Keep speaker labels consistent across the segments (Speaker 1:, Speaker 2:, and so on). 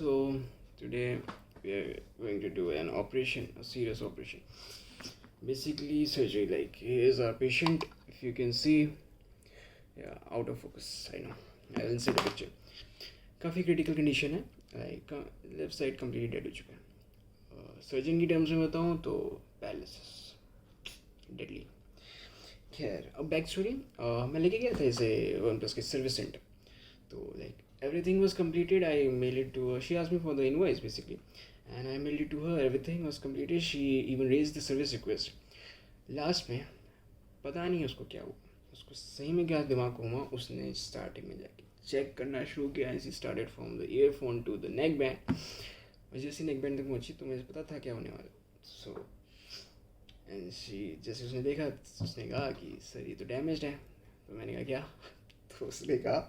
Speaker 1: So today we are going to do an operation, a serious operation. Basically surgery. Like here's our patient. If you can see, yeah, out of focus. I know. I will insert a picture. काफ़ी critical condition है. Like left side completely dead हो चुका है. Surgeon की terms में बताऊँ तो paralysis, deadly. खैर अब बैक स्टोरी. मैं लेके गया था इसे वन प्लस के सर्विस सेंटर. तो like everything was completed. I mailed it to her. She asked me for the invoice basically, and I mailed it to her. Everything was completed. She even raised the service request. Last में पता नहीं उसको क्या हुआ. उसको सही में क्या दिमाग घूमा. उसने स्टार्टिंग में जाके चेक करना शुरू किया. She started from the earphone to the neck band. और जैसे नेक बैंड तक पहुंची तो मुझे पता था क्या होने वाला. सो एंड शी जैसे उसने देखा उसने कहा कि सर ये तो डैमेज है. तो मैंने कहा क्या. तो उसने कहा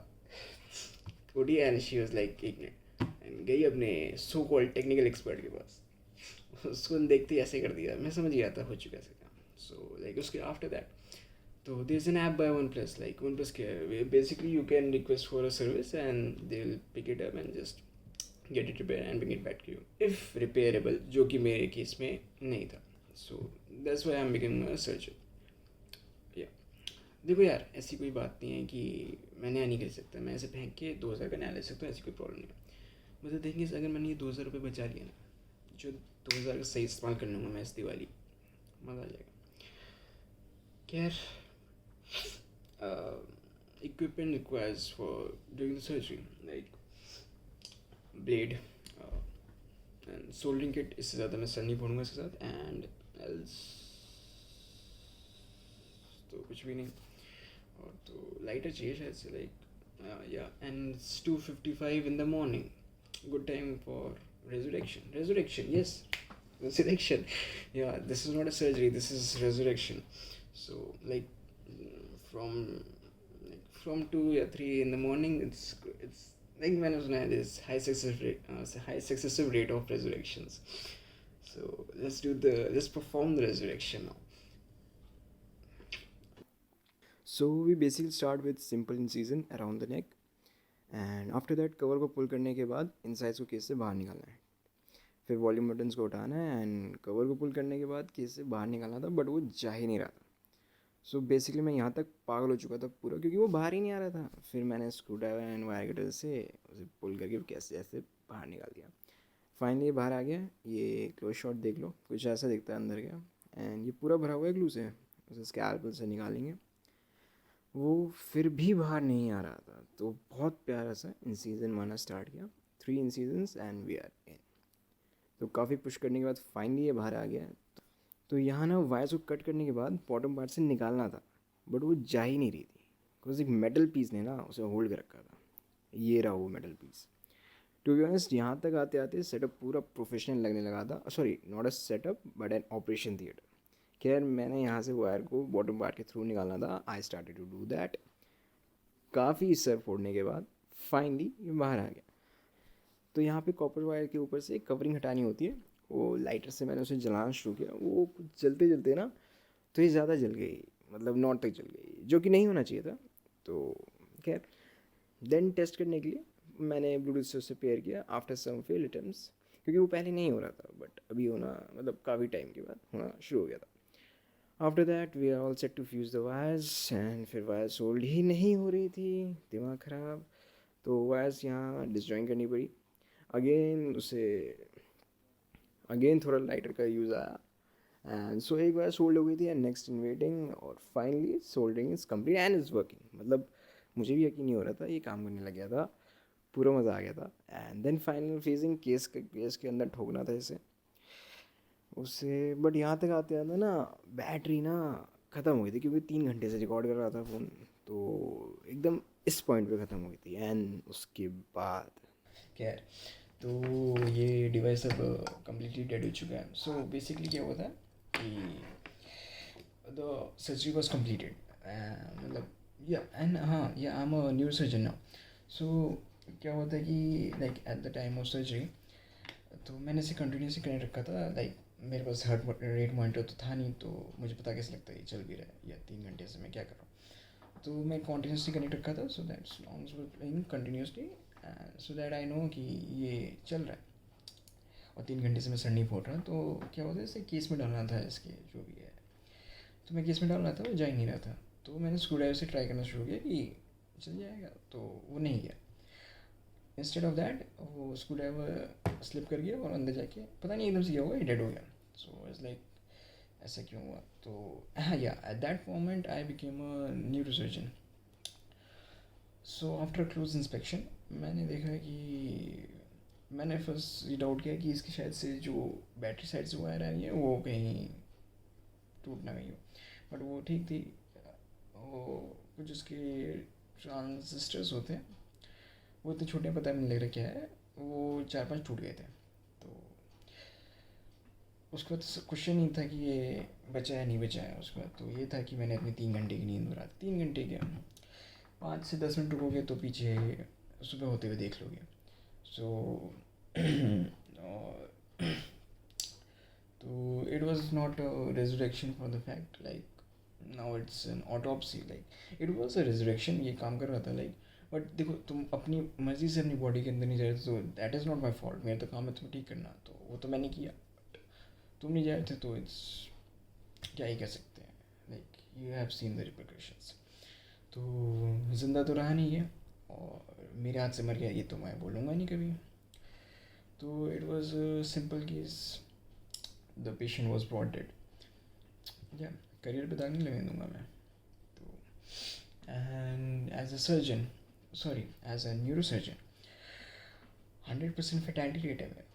Speaker 1: उठी एंड शी वाज लाइक एक मिनट एंड गई अपने सो कॉल्ड टेक्निकल एक्सपर्ट के पास. उसको देखते ही ऐसे कर दिया. मैं समझ गया था हो चुका ऐसे काम. सो लाइक उसके आफ्टर दैट तो there is an app by one plus. Like one plus के basically you can request for a service and they will pick it up and just get it repair and bring it back to you if repairable, जो कि मेरे case में नहीं था. So that's why I am becoming a surgeon. देखो यार, ऐसी कोई बात नहीं है कि मैं नया नहीं खरीद सकता. मैं ऐसे फेंक के 2,000 का नया ले सकता हूँ. ऐसी कोई प्रॉब्लम नहीं है. मतलब देखिए, अगर मैंने ये 2,000 रुपये बचा लिया ना, जो 2,000 का सही इस्तेमाल कर लूँगा मैं इस दिवाली, मज़ा आ जाएगा. खैर, equipment requires for doing the surgery like blade and soldering kit. इससे ज़्यादा मैं सर नहीं फोड़ूंगा इसके साथ. एंड एल्स तो कुछ भी नहीं. और तो लाइटर चाहिए शायद से. लाइक या and 2:55 in the morning. Good time for resurrection, yes, resurrection. Yeah, this is not a surgery, this is resurrection. So like from from 2 or 3 in the morning, it's like मैंने सुना है this high successive rate of resurrections. So let's perform the resurrection now.
Speaker 2: So we basically start with simple incision around the neck, and after that cover को पुल करने के बाद insides को case से बाहर निकालना है. फिर वॉल्यूम बटन्स को उठाना है एंड कवर को पुल करने के बाद केस से बाहर निकालना था, बट वो जा ही नहीं रहा था. सो बेसिकली मैं यहाँ तक पागल हो चुका था पूरा, क्योंकि वो बाहर ही नहीं आ रहा था. फिर मैंने screw driver and wire cutter से उसे पुल करके कैसे ऐसे बाहर निकाल दिया. फाइनली ये बाहर आ गया. ये क्लोज शॉट देख लो, कुछ ऐसा दिखता है अंदर का. एंड ये पूरा भरा हुआ है ग्लू से. उसे स्कैल्पल से निकालेंगे. वो फिर भी बाहर नहीं आ रहा था, तो बहुत प्यारा सा इंसीजन मारना स्टार्ट किया. 3 incisions and we are in. तो काफ़ी पुश करने के बाद फाइनली ये बाहर आ गया. तो यहाँ ना वायर्स को कट करने के बाद बॉटम पार्ट से निकालना था, बट वो जा ही नहीं रही थी, बिकॉज एक मेटल पीस ने ना उसे होल्ड कर रखा था. ये रहा वो metal piece. To be honest, यहाँ तक आते आते सेटअप पूरा प्रोफेशनल लगने लगा था. Sorry, not a setup but an operation theatre. खैर, मैंने यहाँ से वायर को बॉटम पार्ट के थ्रू निकालना था. I started to do that. काफ़ी सर फोड़ने के बाद फाइनली ये बाहर आ गया. तो यहाँ पे कॉपर वायर के ऊपर से कवरिंग हटानी होती है. वो लाइटर से मैंने उसे जलाना शुरू किया. वो कुछ जलते जलते ना, तो ये ज़्यादा जल गई, मतलब नॉट तक जल गई, जो कि नहीं होना चाहिए था. तो खैर, देन टेस्ट करने के लिए मैंने ब्लूटूथ से उसे पेयर किया आफ्टर सम फेल अटेम्प्ट्स, क्योंकि वो पहले नहीं हो रहा था, बट अभी होना, मतलब काफ़ी टाइम के बाद होना शुरू हो गया था. After that we are all set to fuse the wires. And फिर वायर्स होल्ड ही नहीं हो रही थी. दिमाग ख़राब. तो वायर्स यहाँ डिसजॉइन करनी पड़ी. अगेन थोड़ा लाइटर का यूज़ आया. एंड सो एक बार सोल्ड हो गई थी एंड नेक्स्ट इन वेटिंग. और finally soldering is complete and is working. मतलब मुझे भी यकीन नहीं हो रहा था, ये काम करने लग गया था. पूरा मज़ा आ गया था. And then final phasing, case के अंदर ठोकना था इसे उससे. बट यहाँ तक आते आते ना बैटरी ना ख़त्म हो गई थी, क्योंकि 3 घंटे से रिकॉर्ड कर रहा था फ़ोन. तो एकदम इस पॉइंट पे ख़त्म हो गई थी. एंड उसके बाद
Speaker 1: खैर, तो ये डिवाइस अब कम्प्लीटली डेड हो चुका है. सो बेसिकली क्या हुआ था कि द सर्जरी वॉज कम्प्लीटेड. मतलब या एंड हाँ, yeah I am a neuro surgeon now. So क्या होता है कि like at the time of surgery तो मैंने इसे कंटिन्यूसली कनेक्ट रखा था. लाइक मेरे पास हार्ट रेट मॉनिटर तो था नहीं, तो मुझे पता कैसे लगता है ये चल भी रहा है या 3 घंटे से मैं क्या कर रहा हूँ. तो मैं कॉन्टीन्यूसली कनेक्ट रखा था. So that songs were playing continuously so that I know कि ये चल रहा है और 3 घंटे से मैं सर नहीं फोड़ रहा। तो क्या होता है, इसे केस में डालना था इसके जो भी है, तो मैं केस में डाल रहा था, वो जा ही नहीं रहा था। तो मैंने स्क्रू ड्राइवर से ट्राई करना शुरू किया कि चल जाएगा, तो वो नहीं गया। इंस्टेड ऑफ दैट वो स्क्रू ड्राइवर स्लिप कर गया और अंदर जाके पता नहीं एकदम से क्या हुआ, डेड हो गया। सो इट्स लाइक ऐसा क्यों हुआ? तो हाँ या at that moment I became a neurosurgeon. So after close inspection मैंने देखा कि मैंने फर्स्ट ये डाउट किया कि इसकी शायद से जो बैटरी साइड से वायर आ रही है वो कहीं टूट ना गई हो, बट वो ठीक थी। वो कुछ उसके ट्रांजिस्टर्स होते हैं, वो इतने छोटे पता नहीं लग रहा क्या है, वो 4-5 टूट गए थे। तो उसके बाद क्वेश्चन नहीं था कि ये बचा है नहीं बचा है, उसके बाद तो ये था कि मैंने अपनी 3 घंटे की नींद उड़ा दी। 3 घंटे क्या, 5 से 10 मिनट रुकोगे तो पीछे सुबह होते हुए देख लोगे। सो तो it was not a resurrection for the fact like now it's an autopsy, like it was a resurrection, ये काम कर रहा था लाइक। बट देखो, तुम अपनी मर्जी से अपनी बॉडी के अंदर नहीं जा रहे थे, तो that is not my fault, मेरा तो काम है तुम्हें ठीक करना, तो वो तो मैंने किया। तुम नहीं जा रहे थे तो इट्स क्या ही कह सकते हैं, like you have seen the repercussions. तो ज़िंदा तो रहा नहीं है और मेरे हाथ से मर गया, ये तो मैं बोलूँगा नहीं कभी। तो it was simple case, the patient was brought dead. या करियर पे दाग नहीं लगने दूंगा मैं। तो and as a surgeon, sorry as a neuro surgeon, 100% fatality rate है मेरा।